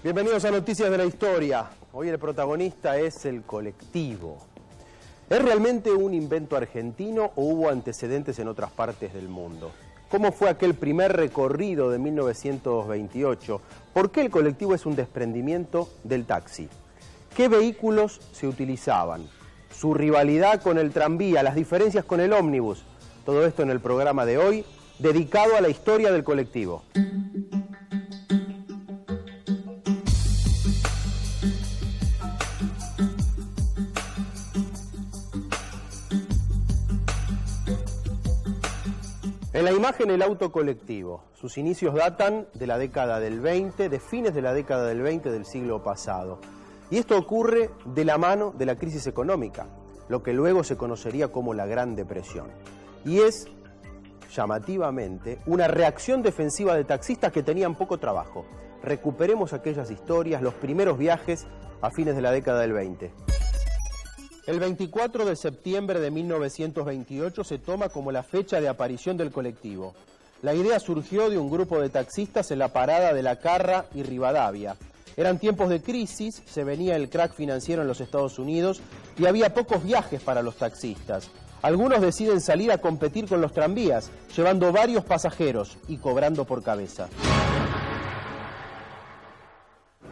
Bienvenidos a Noticias de la Historia. Hoy el protagonista es el colectivo. ¿Es realmente un invento argentino o hubo antecedentes en otras partes del mundo? ¿Cómo fue aquel primer recorrido de 1928? ¿Por qué el colectivo es un desprendimiento del taxi? ¿Qué vehículos se utilizaban? Su rivalidad con el tranvía, las diferencias con el ómnibus. Todo esto en el programa de hoy, dedicado a la historia del colectivo. En la imagen el auto colectivo. Sus inicios datan de la década del 20, de fines de la década del 20 del siglo pasado. Y esto ocurre de la mano de la crisis económica, lo que luego se conocería como la Gran Depresión. Y es, llamativamente, una reacción defensiva de taxistas que tenían poco trabajo. Recuperemos aquellas historias, los primeros viajes a fines de la década del 20. El 24 de septiembre de 1928 se toma como la fecha de aparición del colectivo. La idea surgió de un grupo de taxistas en la parada de La Carra y Rivadavia. Eran tiempos de crisis, se venía el crack financiero en los Estados Unidos y había pocos viajes para los taxistas. Algunos deciden salir a competir con los tranvías, llevando varios pasajeros y cobrando por cabeza.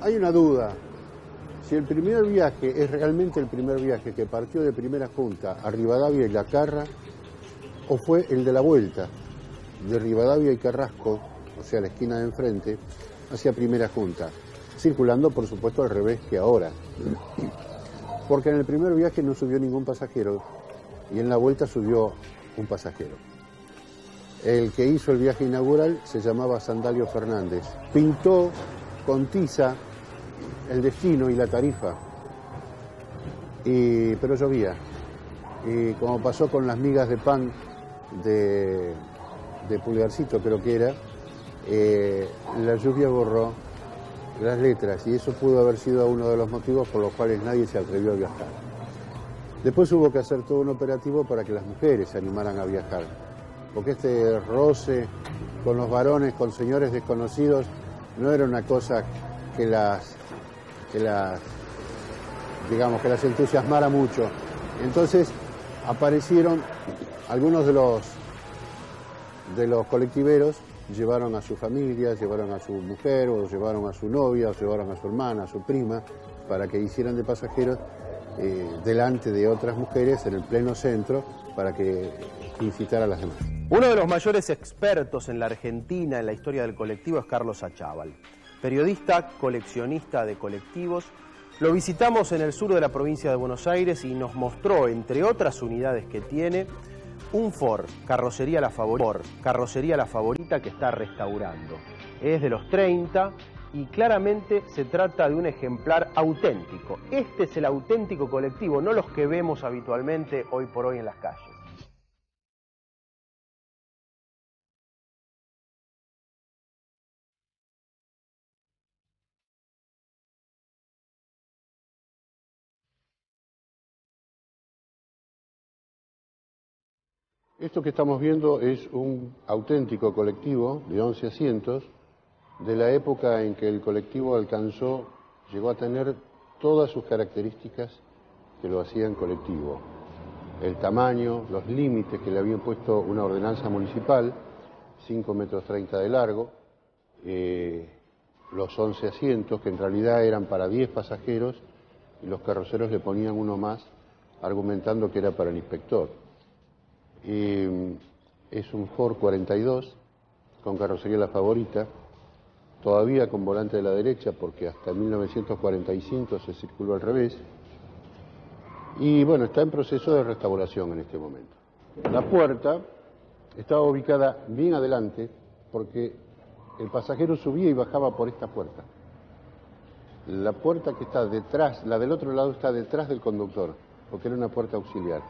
Hay una duda. Si el primer viaje es realmente el primer viaje que partió de Primera Junta a Rivadavia y La Carra, o fue el de la vuelta, de Rivadavia y Carrasco, o sea, la esquina de enfrente, hacia Primera Junta, circulando, por supuesto, al revés que ahora. Porque en el primer viaje no subió ningún pasajero y en la vuelta subió un pasajero. El que hizo el viaje inaugural se llamaba Sandalio Fernández. Pintó con tiza el destino y la tarifa, pero llovía. Y como pasó con las migas de pan de Pulgarcito, creo que era, la lluvia borró las letras y eso pudo haber sido uno de los motivos por los cuales nadie se atrevió a viajar. Después hubo que hacer todo un operativo para que las mujeres se animaran a viajar, porque este roce con los varones, con señores desconocidos, no era una cosa que las entusiasmara mucho. Entonces aparecieron algunos de los colectiveros, llevaron a su familia, llevaron a su mujer, o llevaron a su novia, o llevaron a su hermana, a su prima, para que hicieran de pasajeros delante de otras mujeres en el pleno centro, para que incitara a las demás. Uno de los mayores expertos en la Argentina en la historia del colectivo es Carlos Achával. Periodista, coleccionista de colectivos. Lo visitamos en el sur de la provincia de Buenos Aires y nos mostró, entre otras unidades que tiene, un Ford, carrocería la favorita que está restaurando. Es de los 30 y claramente se trata de un ejemplar auténtico. Este es el auténtico colectivo, no los que vemos habitualmente hoy por hoy en las calles. Esto que estamos viendo es un auténtico colectivo de 11 asientos de la época en que el colectivo llegó a tener todas sus características que lo hacían colectivo. El tamaño, los límites que le habían puesto una ordenanza municipal, 5,30 metros de largo, los 11 asientos que en realidad eran para 10 pasajeros y los carroceros le ponían uno más argumentando que era para el inspector. Es un Ford 42 con carrocería la favorita, todavía con volante de la derecha porque hasta 1945 se circuló al revés y bueno, está en proceso de restauración en este momento. La puerta estaba ubicada bien adelante porque el pasajero subía y bajaba por esta puerta. La puerta que está detrás, la del otro lado está detrás del conductor porque era una puerta auxiliar.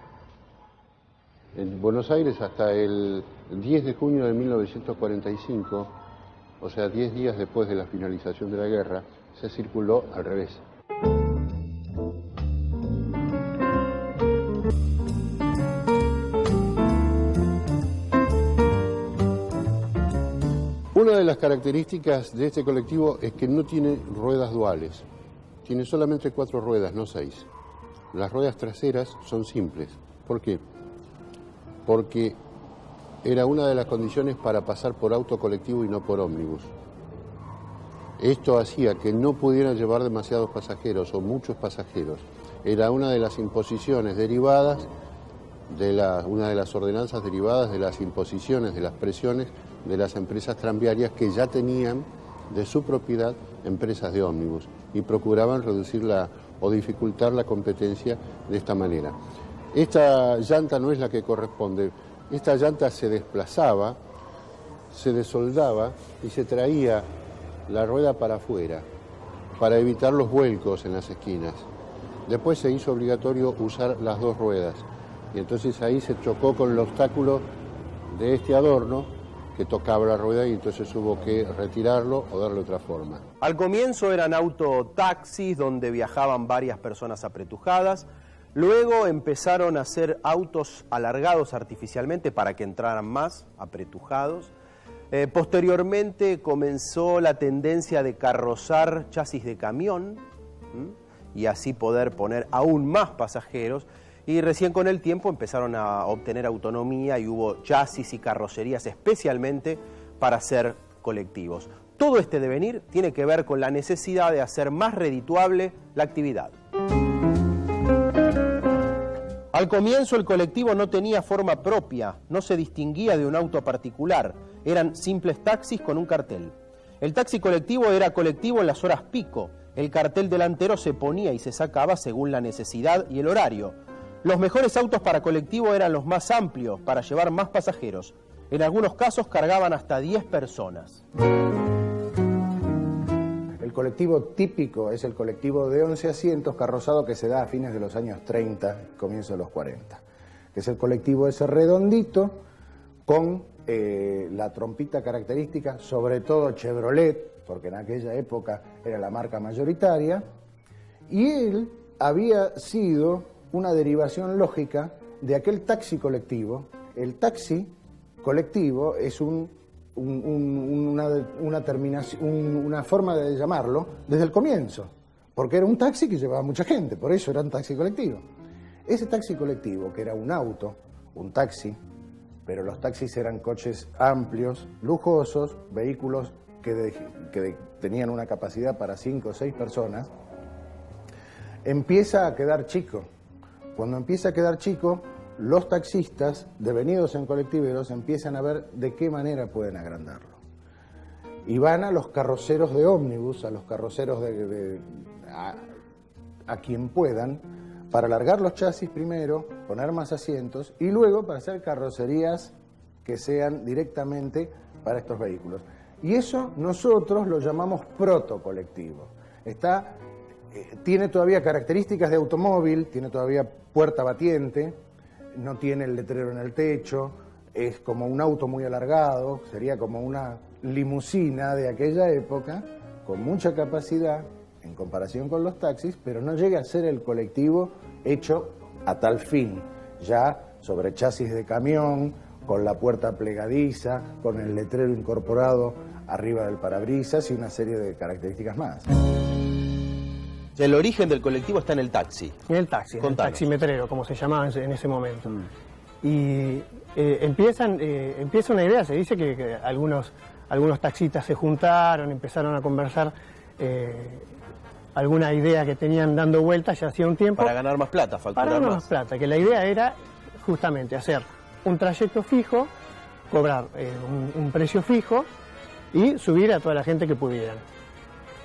En Buenos Aires hasta el 10 de junio de 1945, o sea 10 días después de la finalización de la guerra, se circuló al revés. Una de las características de este colectivo es que no tiene ruedas duales. Tiene solamente 4 ruedas, no 6. Las ruedas traseras son simples. ¿Por qué? Porque era una de las condiciones para pasar por auto colectivo y no por ómnibus. Esto hacía que no pudieran llevar demasiados pasajeros o muchos pasajeros. Era una de las imposiciones derivadas una de las ordenanzas derivadas de las imposiciones, de las presiones de las empresas tranviarias que ya tenían de su propiedad empresas de ómnibus y procuraban reducir o dificultar la competencia de esta manera. Esta llanta no es la que corresponde. Esta llanta se desplazaba, se desoldaba y se traía la rueda para afuera para evitar los vuelcos en las esquinas. Después se hizo obligatorio usar las 2 ruedas y entonces ahí se chocó con el obstáculo de este adorno que tocaba la rueda y entonces hubo que retirarlo o darle otra forma. Al comienzo eran autotaxis donde viajaban varias personas apretujadas. Luego empezaron a hacer autos alargados artificialmente para que entraran más apretujados. Posteriormente comenzó la tendencia de carrozar chasis de camión y así poder poner aún más pasajeros. Y recién con el tiempo empezaron a obtener autonomía y hubo chasis y carrocerías especialmente para hacer colectivos. Todo este devenir tiene que ver con la necesidad de hacer más redituable la actividad. Al comienzo el colectivo no tenía forma propia, no se distinguía de un auto particular, eran simples taxis con un cartel. El taxi colectivo era colectivo en las horas pico, el cartel delantero se ponía y se sacaba según la necesidad y el horario. Los mejores autos para colectivo eran los más amplios, para llevar más pasajeros. En algunos casos cargaban hasta 10 personas. El colectivo típico es el colectivo de 11 asientos carrozado que se da a fines de los años 30, comienzo de los 40. Que es el colectivo ese redondito con la trompita característica, sobre todo Chevrolet, porque en aquella época era la marca mayoritaria, y él había sido una derivación lógica de aquel taxi colectivo. El taxi colectivo es una forma de llamarlo desde el comienzo, porque era un taxi que llevaba mucha gente, por eso era un taxi colectivo. Ese taxi colectivo, que era un auto, un taxi, pero los taxis eran coches amplios, lujosos, vehículos que tenían una capacidad para 5 o 6 personas, empieza a quedar chico. Cuando empieza a quedar chico, los taxistas, devenidos en colectiveros, empiezan a ver de qué manera pueden agrandarlo. Y van a los carroceros de ómnibus, a los carroceros a quien puedan, para alargar los chasis primero, poner más asientos, y luego para hacer carrocerías que sean directamente para estos vehículos. Y eso nosotros lo llamamos protocolectivo. Tiene todavía características de automóvil, tiene todavía puerta batiente, no tiene el letrero en el techo, es como un auto muy alargado, sería como una limusina de aquella época, con mucha capacidad en comparación con los taxis, pero no llega a ser el colectivo hecho a tal fin, ya sobre chasis de camión, con la puerta plegadiza, con el letrero incorporado arriba del parabrisas y una serie de características más. El origen del colectivo está en el taxi. En el taxi, en el taximetrero, como se llamaba en ese momento. Y empieza una idea, se dice que algunos taxistas se juntaron, empezaron a conversar alguna idea que tenían dando vueltas ya hacía un tiempo. Para ganar más plata, facturar más. Para ganar más plata, que la idea era justamente hacer un trayecto fijo, cobrar un precio fijo y subir a toda la gente que pudieran.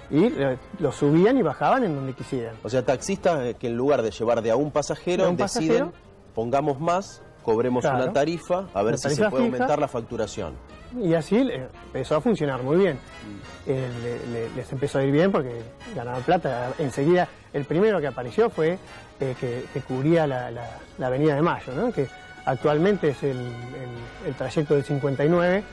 Y lo subían y bajaban en donde quisieran. O sea, taxistas que en lugar de llevar de a un pasajero, deciden, pongamos más, cobremos una tarifa, a ver si se puede aumentar la facturación. Y así empezó a funcionar muy bien. Les empezó a ir bien porque ganaban plata. Enseguida, el primero que apareció fue que cubría la Avenida de Mayo, ¿no? Que actualmente es el trayecto del 59.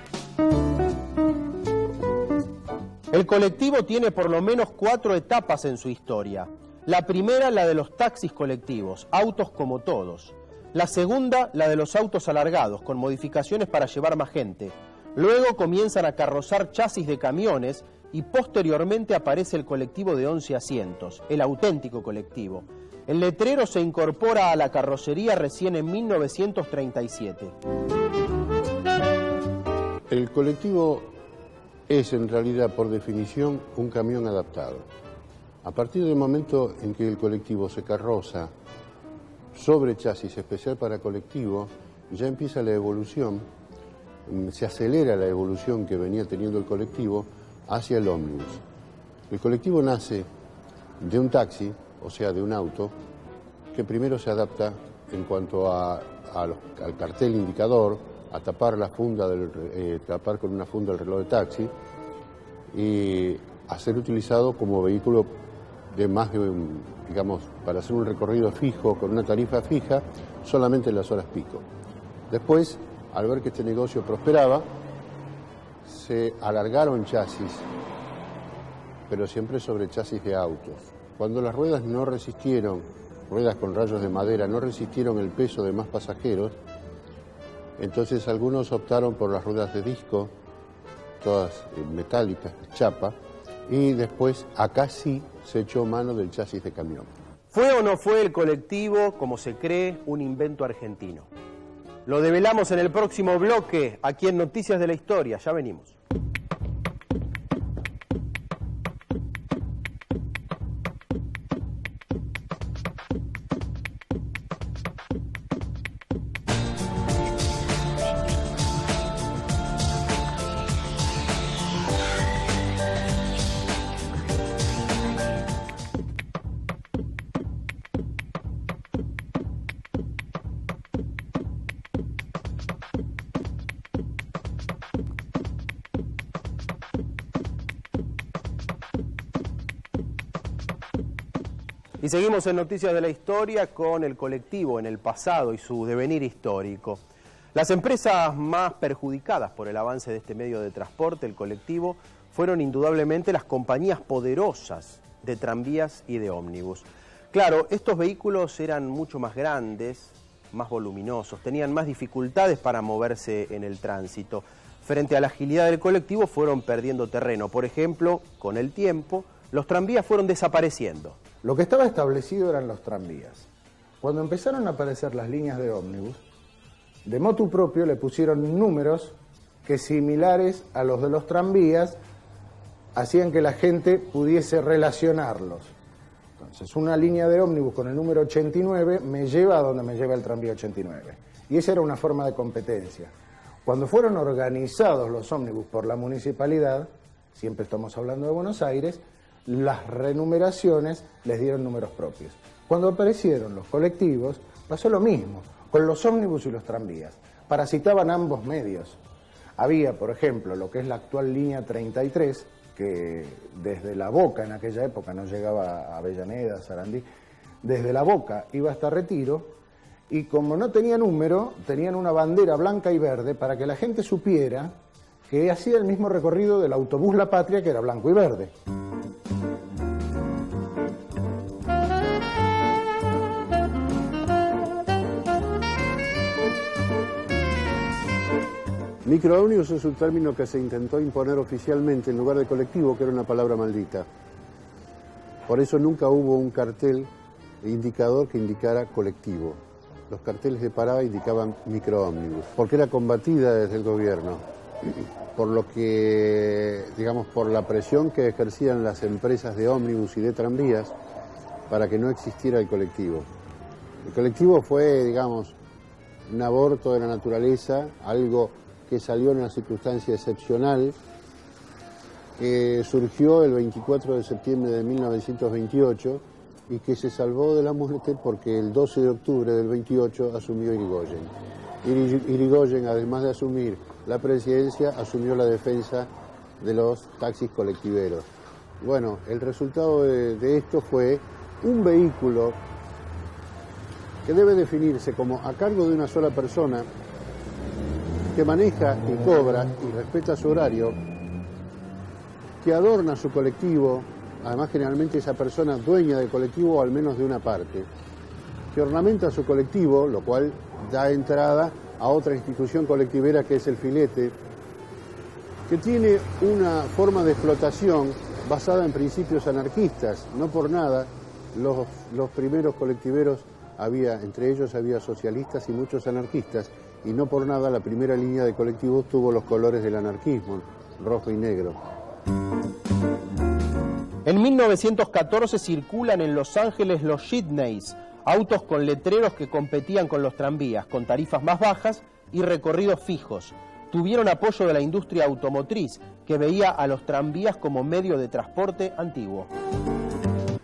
El colectivo tiene por lo menos 4 etapas en su historia. La primera, la de los taxis colectivos, autos como todos. La segunda, la de los autos alargados, con modificaciones para llevar más gente. Luego comienzan a carrozar chasis de camiones y posteriormente aparece el colectivo de 11 asientos, el auténtico colectivo. El letrero se incorpora a la carrocería recién en 1937. El colectivo es en realidad, por definición, un camión adaptado. A partir del momento en que el colectivo se carroza sobre chasis especial para colectivo, ya empieza la evolución, se acelera la evolución que venía teniendo el colectivo hacia el ómnibus. El colectivo nace de un taxi, o sea, de un auto, que primero se adapta en cuanto al cartel indicador, a tapar la funda tapar con una funda el reloj de taxi y a ser utilizado como vehículo de más de, digamos, para hacer un recorrido fijo con una tarifa fija solamente en las horas pico. Después, al ver que este negocio prosperaba, se alargaron chasis, pero siempre sobre chasis de autos. Cuando las ruedas no resistieron, ruedas con rayos de madera, no resistieron el peso de más pasajeros, entonces algunos optaron por las ruedas de disco, todas metálicas, chapa, y después acá sí se echó mano del chasis de camión. ¿Fue o no fue el colectivo, como se cree, un invento argentino? Lo develamos en el próximo bloque, aquí en Noticias de la Historia. Ya venimos. Y seguimos en Noticias de la Historia con el colectivo en el pasado y su devenir histórico. Las empresas más perjudicadas por el avance de este medio de transporte, el colectivo, fueron indudablemente las compañías poderosas de tranvías y de ómnibus. Claro, estos vehículos eran mucho más grandes, más voluminosos, tenían más dificultades para moverse en el tránsito. Frente a la agilidad del colectivo fueron perdiendo terreno. Por ejemplo, con el tiempo, los tranvías fueron desapareciendo. Lo que estaba establecido eran los tranvías. Cuando empezaron a aparecer las líneas de ómnibus, de motu propio le pusieron números que, similares a los de los tranvías, hacían que la gente pudiese relacionarlos. Entonces, una línea de ómnibus con el número 89 me lleva a donde me lleva el tranvía 89. Y esa era una forma de competencia. Cuando fueron organizados los ómnibus por la municipalidad, siempre estamos hablando de Buenos Aires, las renumeraciones les dieron números propios. Cuando aparecieron los colectivos, pasó lo mismo, con los ómnibus y los tranvías. Parasitaban ambos medios. Había, por ejemplo, lo que es la actual línea 33, que desde La Boca, en aquella época no llegaba a Avellaneda, Sarandí, desde La Boca iba hasta Retiro, y como no tenía número, tenían una bandera blanca y verde para que la gente supiera que hacía el mismo recorrido del autobús La Patria, que era blanco y verde. Microómnibus es un término que se intentó imponer oficialmente en lugar de colectivo, que era una palabra maldita. Por eso nunca hubo un cartel indicador que indicara colectivo. Los carteles de parada indicaban microómnibus, porque era combatida desde el gobierno, por lo que, digamos, por la presión que ejercían las empresas de ómnibus y de tranvías para que no existiera el colectivo. El colectivo fue, digamos, un aborto de la naturaleza, algo que salió en una circunstancia excepcional, que surgió el 24 de septiembre de 1928 y que se salvó de la muerte porque el 12 de octubre del 28 asumió Irigoyen. Irigoyen, además de asumir la presidencia, asumió la defensa de los taxis colectiveros. Bueno, el resultado de esto fue un vehículo que debe definirse como a cargo de una sola persona, que maneja y cobra y respeta su horario, que adorna su colectivo, además generalmente esa persona dueña del colectivo o al menos de una parte, que ornamenta su colectivo, lo cual da entrada a otra institución colectivera que es el filete, que tiene una forma de explotación basada en principios anarquistas. No por nada, los primeros colectiveros, entre ellos había socialistas y muchos anarquistas, y no por nada la primera línea de colectivos tuvo los colores del anarquismo, rojo y negro. En 1914 circulan en Los Ángeles los jitneys, autos con letreros que competían con los tranvías, con tarifas más bajas y recorridos fijos. Tuvieron apoyo de la industria automotriz, que veía a los tranvías como medio de transporte antiguo.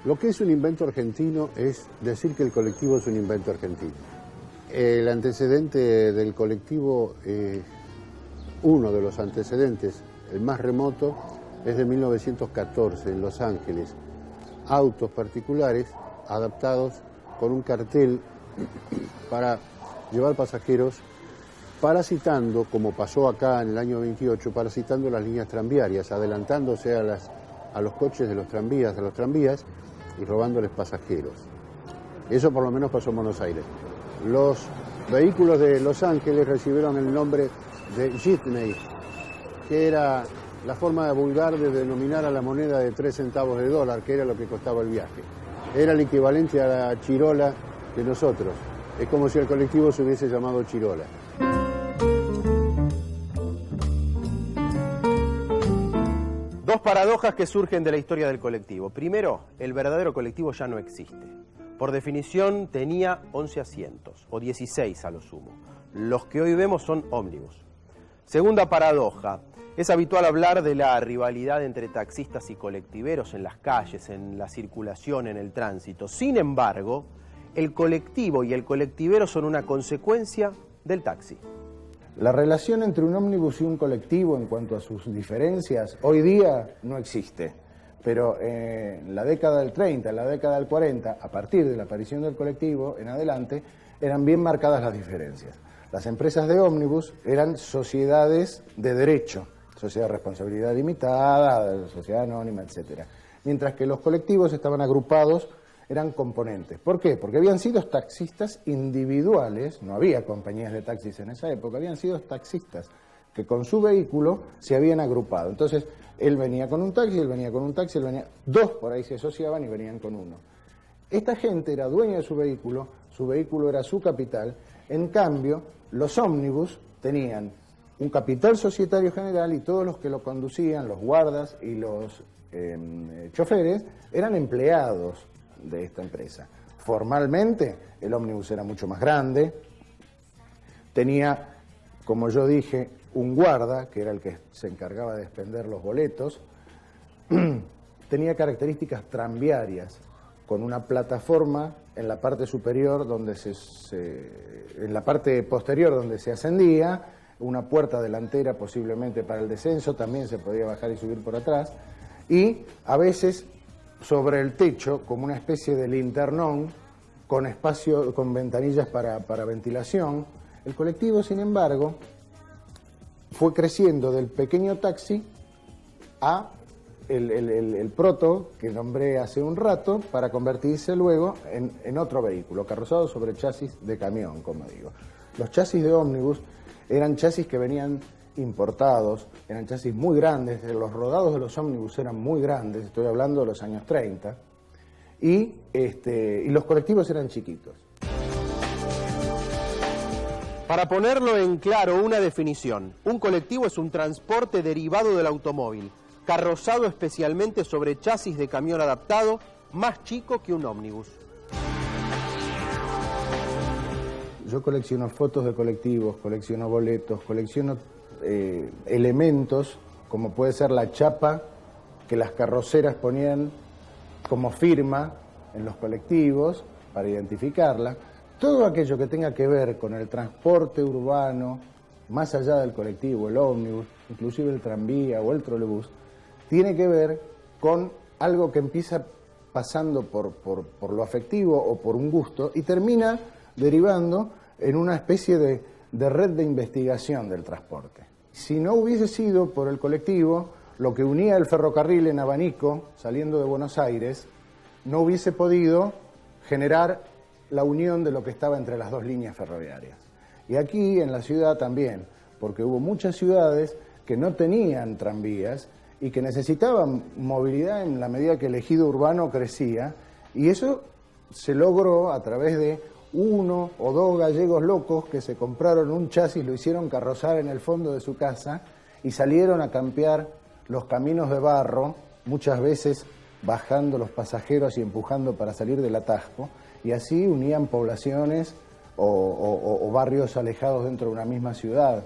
Lo que es un invento argentino es decir que el colectivo es un invento argentino. El antecedente del colectivo, uno de los antecedentes, el más remoto, es de 1914 en Los Ángeles. Autos particulares adaptados con un cartel para llevar pasajeros, parasitando, como pasó acá en el año 28, parasitando las líneas tranviarias, adelantándose a los coches de los tranvías, y robándoles pasajeros. Eso por lo menos pasó en Buenos Aires. Los vehículos de Los Ángeles recibieron el nombre de jitney, que era la forma vulgar de denominar a la moneda de 3 centavos de dólar, que era lo que costaba el viaje. Era el equivalente a la chirola de nosotros. Es como si el colectivo se hubiese llamado chirola. Dos paradojas que surgen de la historia del colectivo. Primero, el verdadero colectivo ya no existe. Por definición tenía 11 asientos, o 16 a lo sumo. Los que hoy vemos son ómnibus. Segunda paradoja, es habitual hablar de la rivalidad entre taxistas y colectiveros en las calles, en la circulación, en el tránsito. Sin embargo, el colectivo y el colectivero son una consecuencia del taxi. La relación entre un ómnibus y un colectivo en cuanto a sus diferencias hoy día no existe, pero en la década del 30, en la década del 40, a partir de la aparición del colectivo en adelante, eran bien marcadas las diferencias. Las empresas de ómnibus eran sociedades de derecho, sociedad de responsabilidad limitada, sociedad anónima, etc. Mientras que los colectivos estaban agrupados, eran componentes. ¿Por qué? Porque habían sido taxistas individuales, no había compañías de taxis en esa época, habían sido taxistas que con su vehículo se habían agrupado. Entonces, él venía con un taxi, él venía con un taxi, él venía... Dos por ahí se asociaban y venían con uno. Esta gente era dueña de su vehículo era su capital. En cambio, los ómnibus tenían un capital societario general y todos los que lo conducían, los guardas y los choferes, eran empleados de esta empresa. Formalmente, el ómnibus era mucho más grande, tenía, como yo dije, un guarda, que era el que se encargaba de expender los boletos, tenía características tranviarias, con una plataforma en la parte superior, en la parte posterior donde se ascendía, una puerta delantera posiblemente para el descenso, también se podía bajar y subir por atrás, y a veces sobre el techo como una especie de linternón con espacio, con ventanillas para ventilación. El colectivo, sin embargo, fue creciendo del pequeño taxi a el proto que nombré hace un rato para convertirse luego en otro vehículo, carrozado sobre chasis de camión, como digo. Los chasis de ómnibus eran chasis que venían importados, eran chasis muy grandes, los rodados de los ómnibus eran muy grandes, estoy hablando de los años 30, y los colectivos eran chiquitos. Para ponerlo en claro, una definición. Un colectivo es un transporte derivado del automóvil, carrozado especialmente sobre chasis de camión adaptado, más chico que un ómnibus. Yo colecciono fotos de colectivos, colecciono boletos, colecciono elementos, como puede ser la chapa que las carroceras ponían como firma en los colectivos para identificarla. Todo aquello que tenga que ver con el transporte urbano, más allá del colectivo, el ómnibus, inclusive el tranvía o el trolebús, tiene que ver con algo que empieza pasando por lo afectivo o por un gusto y termina derivando en una especie de red de investigación del transporte. Si no hubiese sido por el colectivo, lo que unía el ferrocarril en abanico, saliendo de Buenos Aires, no hubiese podido generar la unión de lo que estaba entre las dos líneas ferroviarias. Y aquí en la ciudad también, porque hubo muchas ciudades que no tenían tranvías y que necesitaban movilidad en la medida que el ejido urbano crecía, y eso se logró a través de 1 o 2 gallegos locos que se compraron un chasis, lo hicieron carrozar en el fondo de su casa y salieron a campear los caminos de barro, muchas veces bajando los pasajeros y empujando para salir del atasco, y así unían poblaciones o barrios alejados dentro de una misma ciudad.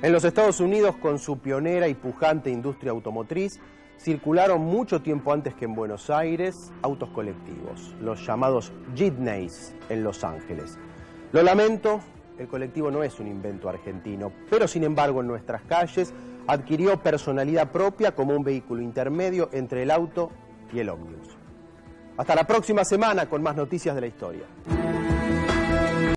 En los Estados Unidos, con su pionera y pujante industria automotriz, circularon mucho tiempo antes que en Buenos Aires autos colectivos, los llamados jitneys en Los Ángeles. Lo lamento, el colectivo no es un invento argentino, pero sin embargo en nuestras calles adquirió personalidad propia como un vehículo intermedio entre el auto y el ómnibus. Hasta la próxima semana con más noticias de la historia.